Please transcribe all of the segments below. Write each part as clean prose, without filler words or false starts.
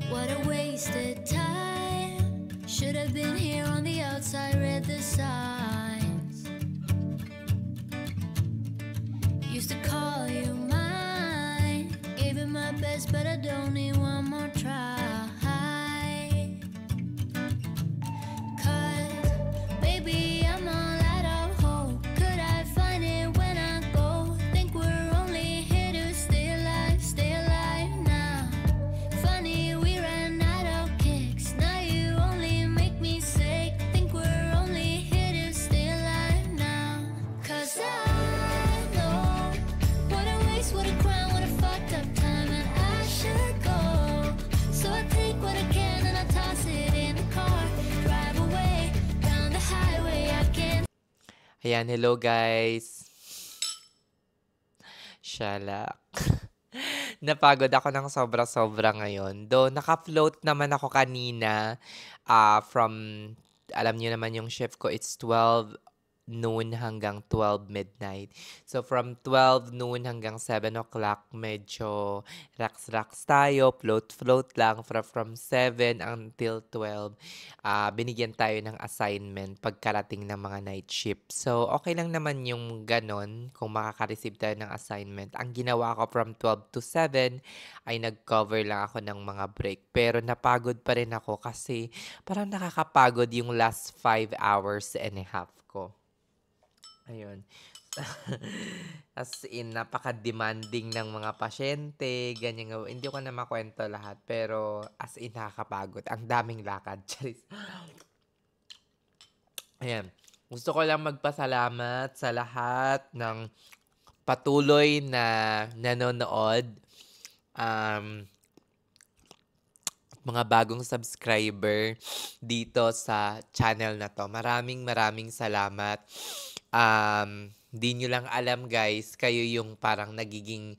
What a wasted time. Should have been here on the outside, read the signs. Used to call you mine. Gave it my best, but I don't need one more try. Cause, baby, I'm all out of hope. Could I find it when I go? Think we're only here to stay alive now. Funny, we ran out of kicks. Now you only make me sick. Think we're only here to stay alive now. Cause I know what a waste, what a crime, what a fucked up time, and I should go. So I take what I can and I toss it in the car. Drive away down the highway. I can't. Ayan, hello guys. Shalak. Napagod ako ng sobra-sobra ngayon. Though naka-float naman ako kanina from, alam niyo naman yung shift ko, it's 12 noon hanggang 12 midnight. So from 12 noon hanggang 7 o'clock, medyo relax tayo, float lang. From 7 until 12, binigyan tayo ng assignment pagkarating ng mga night shift. So okay lang naman yung ganon kung makaka-receive tayo ng assignment. Ang ginawa ko from 12 to 7 ay nag-cover lang ako ng mga break. Pero napagod pa rin ako kasi parang nakakapagod yung last 5 hours and a half ko. Ayun. As in, napaka-demanding ng mga pasyente, ganyan. Hindi ko na makwento lahat, pero as in, nakakapagod. Ang daming lakad. Charis. Ayan. Gusto ko lang magpasalamat sa lahat ng patuloy na nanonood. Mga bagong subscriber dito sa channel na to. Maraming salamat. Di nyo lang alam guys, kayo yung parang nagiging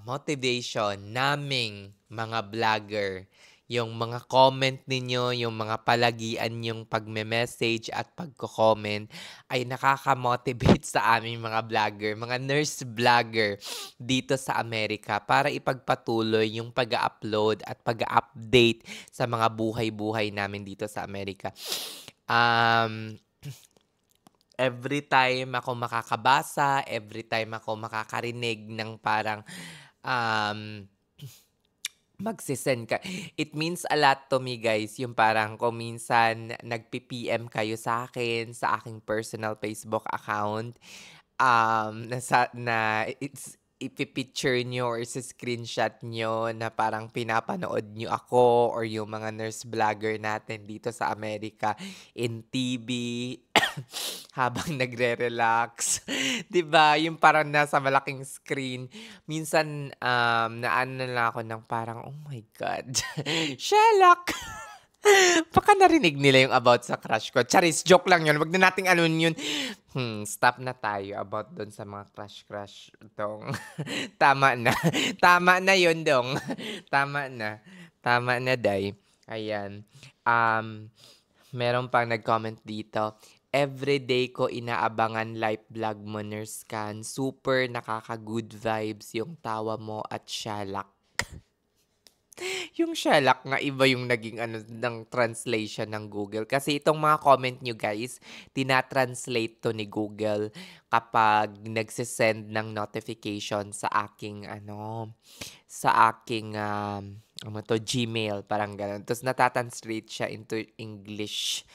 motivation naming mga vlogger. Yung mga comment ninyo, yung mga palagian yung pagme-message at pagko-comment ay nakaka-motivate sa aming mga vlogger, mga nurse vlogger dito sa Amerika para ipagpatuloy yung pag-upload at pag-update sa mga buhay-buhay namin dito sa Amerika. Every time ako makakabasa, every time ako makakarinig ng parang magsisend ka. It means a lot to me guys, yung parang kung minsan nagpi-PM kayo sa akin, sa aking personal Facebook account, it's ipipicture nyo or screenshot nyo na parang pinapanood nyo ako or yung mga nurse vlogger natin dito sa Amerika in TV habang nagre-relax. 'Di ba? Yung parang nasa malaking screen. Minsan naano na lang ako ng parang, oh my God. Sherlock! Baka narinig nila yung about sa crush ko. Charis, joke lang yun. Wag na nating anuin yun. Stop na tayo about doon sa mga crush dong. Tama na. Tama na yun dong. Tama na. Tama na, day. Ayan. Meron pang nag-comment dito. Everyday ko inaabangan live vlog mo, Nurse Can. Super nakaka-good vibes yung tawa mo at Shalak. Yung Shalak nga iba yung naging ng translation ng Google. Kasi itong mga comment nyo guys, tinatranslate to ni Google kapag nagsisend ng notification sa aking Gmail, parang ganun. Tapos natatranslate siya into English.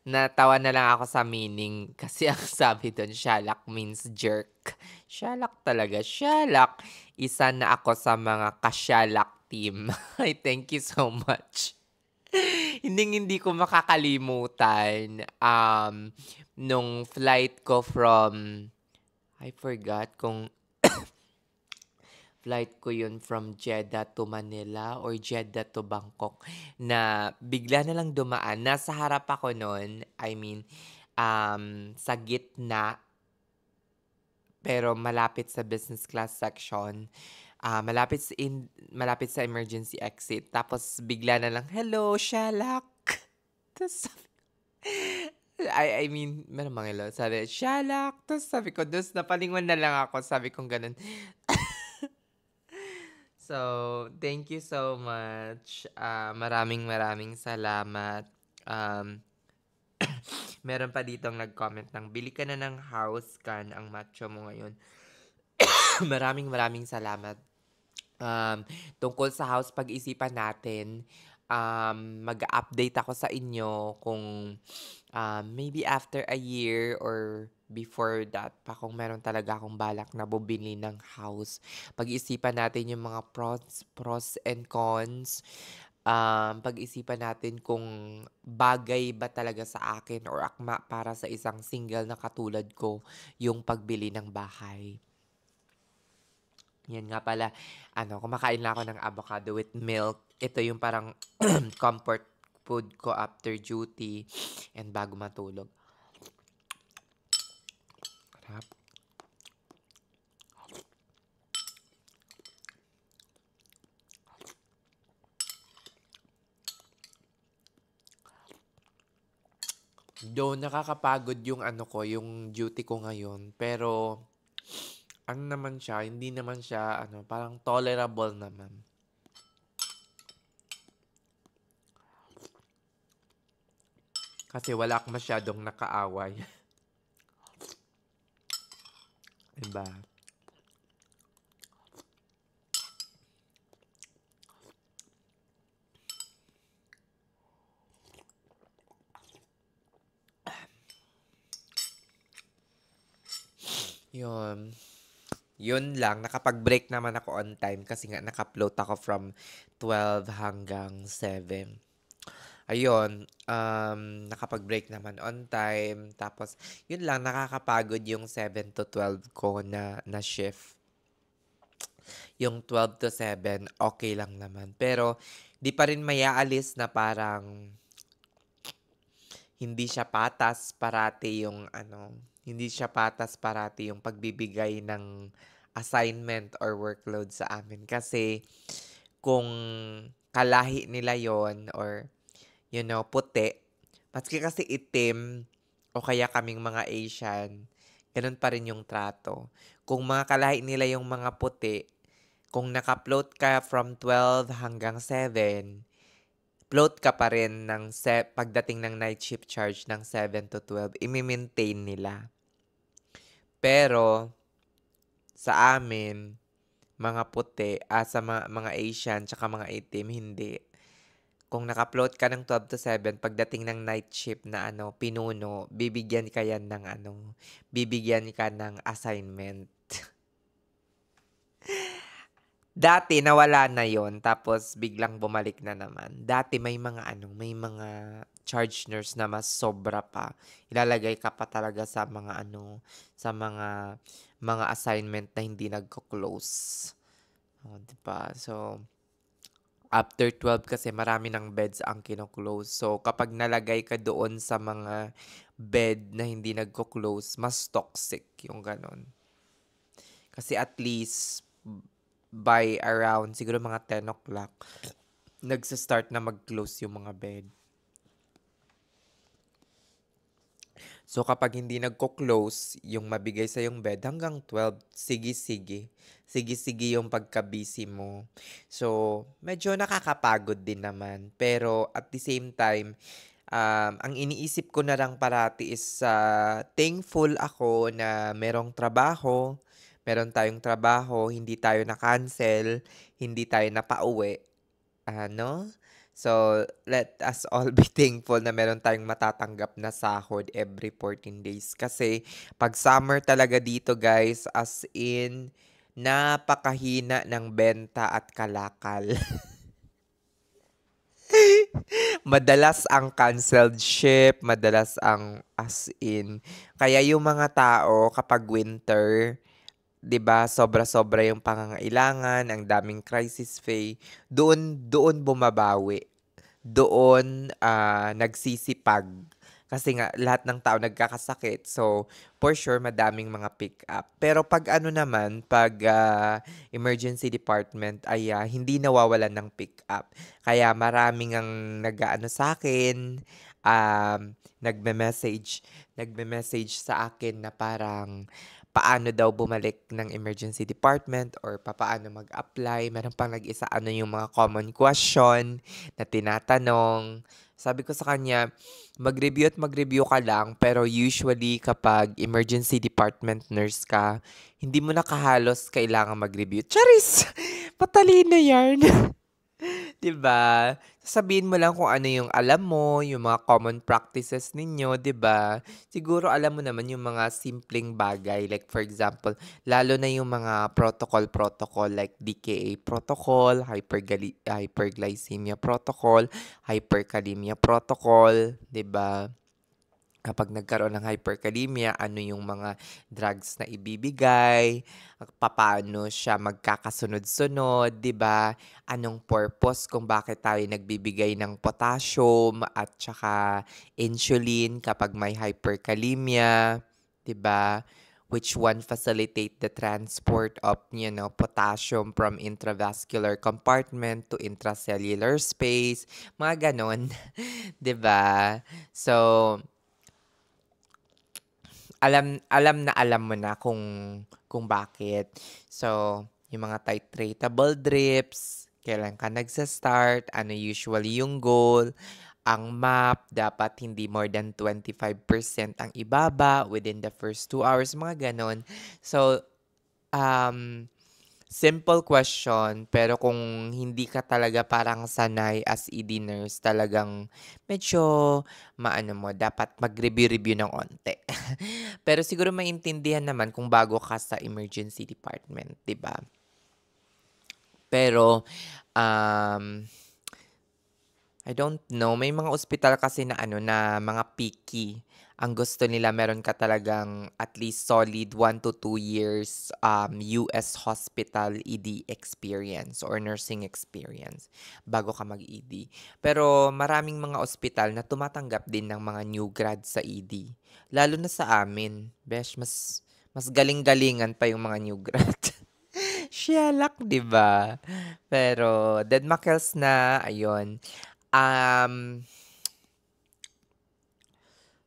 Natawa na lang ako sa meaning kasi ang sabi doon, Shalak means jerk. Shalak talaga, Shalak. Isa na ako sa mga ka-Shalak team. I thank you so much. Hindi ko makakalimutan nung flight ko from, I forgot kung flight ko yun from Jeddah to Manila or Jeddah to Bangkok na bigla na lang dumaan. Nasa harap ako nun, sa gitna, pero malapit sa business class section. Malapit sa emergency exit. Tapos bigla na lang, hello, Shalak! Tapos meron mga hello. Sabi, Shalak! Tapos sabi ko, napalingon na lang ako. Sabi ko ganun. So, thank you so much. Maraming maraming salamat. Um, Meron pa ditong nag-comment ng, "Bili ka na ng house can, ang macho mo ngayon." Maraming maraming salamat. Tungkol sa house, pag-isipan natin. Mag-update ako sa inyo kung maybe after a year or before that pa kung meron talaga akong balak na bumili ng house. Pag-isipan natin yung mga pros and cons. Pag-isipan natin kung bagay ba talaga sa akin or akma para sa isang single na katulad ko yung pagbili ng bahay. Yan nga pala, kumakain lang ako ng avocado with milk. Ito yung parang comfort food ko after duty and bago matulog. Sarap. Though nakakapagod yung yung duty ko ngayon, pero ano naman siya, hindi naman siya parang tolerable naman. Kasi wala akong masyadong nakaaway. Diba? Yun. Yun lang, nakapag-break naman ako on time kasi nga naka-float ako from 12 hanggang 7. Ayun, nakapag-break naman on time. Tapos, yun lang, nakakapagod yung 7 to 12 ko na shift. Yung 12 to 7, okay lang naman. Pero, di pa rin mayaalis na parang hindi siya patas parati yung hindi siya patas parati yung pagbibigay ng assignment or workload sa amin. Kasi, kung kalahi nila yon or puti. Maski kasi itim o kaya kaming mga Asian, ganun pa rin yung trato. Kung mga kalahi nila yung mga puti, kung naka-float ka from 12 hanggang 7, float ka pa rin pagdating ng night shift charge ng 7 to 12, i-maintain nila. Pero, sa amin, mga puti, sa mga Asian, tsaka mga itim, hindi. Kung naka-float ka ng 12 to 7, pagdating ng night shift na pinuno, bibigyan ka yan ng bibigyan ka ng assignment. Dati nawala na yon tapos biglang bumalik na naman. Dati may mga charge nurse na mas sobra pa. Ilalagay ka pa talaga sa mga sa mga assignment na hindi nagko-close. Oh, 'di ba? So, after 12 kasi marami ng beds ang kino-close. So, kapag nalagay ka doon sa mga bed na hindi nagko-close, mas toxic yung ganon. Kasi at least, by around, siguro mga 10 o'clock, nagsa-start na mag-close yung mga bed. So, kapag hindi nagko-close, yung mabigay sa yung bed, hanggang 12, sige-sige. Sige-sige yung pagka-busy mo. So, medyo nakakapagod din naman. Pero, at the same time, ang iniisip ko na lang parati is thankful ako na merong trabaho, meron tayong trabaho, hindi tayo na-cancel, hindi tayo napauwi. So, let us all be thankful na meron tayong matatanggap na sahod every 14 days. Kasi, pag summer talaga dito guys, as in, napakahina ng benta at kalakal. Madalas ang canceled ship, madalas ang as in. Kaya yung mga tao kapag winter, 'di ba, sobra-sobra yung pangangailangan, ang daming crisis fee, doon bumabawi. Doon nagsisipag. Kasi nga lahat ng tao nagkakasakit. So, for sure madaming mga pick up. Pero pag pag emergency department ay hindi nawawalan ng pick up. Kaya maraming ang nag-aano sa akin, nagme-message sa akin na parang paano daw bumalik ng emergency department or papaano mag-apply. Meron pang nag-isa ano yung mga common question na tinatanong. Sabi ko sa kanya, mag-review at mag-review ka lang, pero usually kapag emergency department nurse ka, hindi mo na kahalos kailangan mag-review. Charis! Patalino yan. 'Di ba? Sasabihin mo lang kung ano yung alam mo, yung mga common practices ninyo, 'di ba? Siguro alam mo naman yung mga simpleng bagay, like for example, lalo na yung mga protocol like DKA protocol, hyperglycemia protocol, hyperkalemia protocol, 'di ba? Kapag nagkaroon ng hyperkalemia, ano yung mga drugs na ibibigay, papaano siya magkakasunod-sunod, 'di ba? Anong purpose kung bakit tayo nagbibigay ng potassium at saka insulin kapag may hyperkalemia, 'di ba? Which one facilitate the transport of, potassium from intravascular compartment to intracellular space, mga ganon, 'di ba? So, alam mo na kung bakit. So, yung mga titratable drips, kailan ka nagsa-start, ano usually yung goal, ang map, dapat hindi more than 25% ang ibaba within the first 2 hours, mga ganon. So, um, simple question, pero kung hindi ka talaga parang sanay as ED nurse, talagang medyo maano mo, dapat mag-review-review ng onte. Pero siguro maintindihan naman kung bago ka sa emergency department, 'di ba? Pero um I don't know, may mga ospital kasi na ano na mga picky. Ang gusto nila meron ka talagang at least solid 1 to 2 years US hospital ED experience or nursing experience bago ka mag-ED. Pero maraming mga ospital na tumatanggap din ng mga new grad sa ED. Lalo na sa amin, besh, mas galing-galingan pa yung mga new grad. Shyalak, 'di ba? Pero dead makels na, ayun. Um,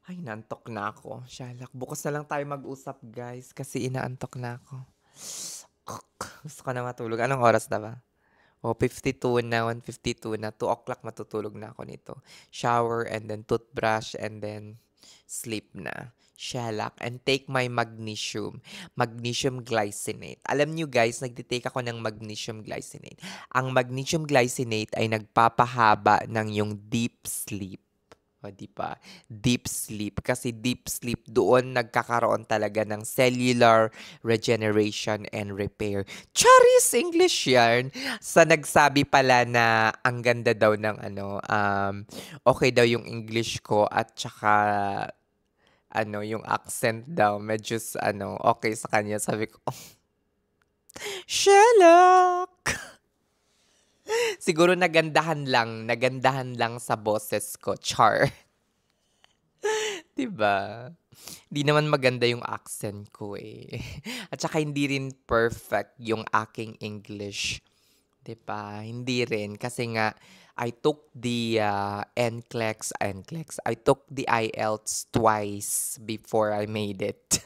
Ay, naantok na ako. Shyalak, bukas na lang tayo mag-usap, guys, kasi inaantok na ako. Gusto ko na matulog. Anong oras na ba? Oh, 52 na, 1:52 na. 2 o'clock matutulog na ako nito. Shower and then toothbrush and then sleep na. Shyalak. And take my magnesium. Magnesium glycinate. Alam nyo guys, nagtitake ako ng magnesium glycinate. Ang magnesium glycinate ay nagpapahaba ng yung deep sleep. O, di ba? Deep sleep. Kasi deep sleep, doon nagkakaroon talaga ng cellular regeneration and repair. Charis! English yan! Sa nagsabi pala na ang ganda daw ng okay daw yung English ko at saka yung accent daw, medyo okay sa kanya. Sabi ko, oh, Sherlock! Siguro nagandahan lang sa boses ko, char. 'Di ba? Di naman maganda yung accent ko eh. At saka hindi rin perfect yung aking English. 'Di ba? Hindi rin kasi nga I took the NCLEX. I took the IELTS twice before I made it.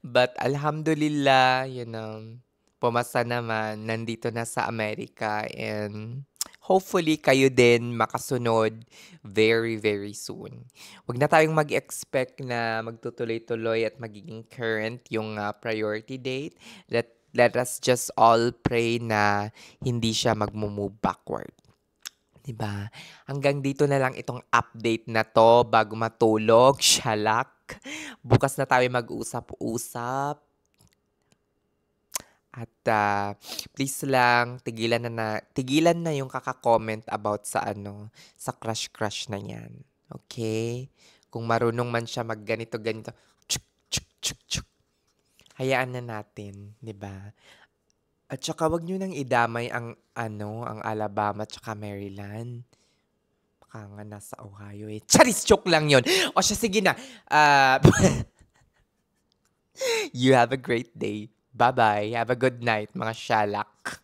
But alhamdulillah, pumasa naman, nandito na sa Amerika and hopefully kayo din makasunod very, very soon. Huwag na tayong mag-expect na magtutuloy-tuloy at magiging current yung priority date. Let us just all pray na hindi siya mag-move backward. 'Di ba? Hanggang dito na lang itong update na to bago matulog, shalak. Bukas na tayo mag-usap-usap. At please lang tigilan na yung kaka-comment about sa crush na 'yan. Okay? Kung marunong man siya magganito ganito, chuk chuk chuk chuk. Hayaan na natin, 'di ba? At saka wag niyo nang idamay ang Alabama at saka Maryland. Baka nga nasa Ohio eh. Charis, joke lang 'yon. O siya, sige na. You have a great day. Bye-bye. Have a good night, mga shalak.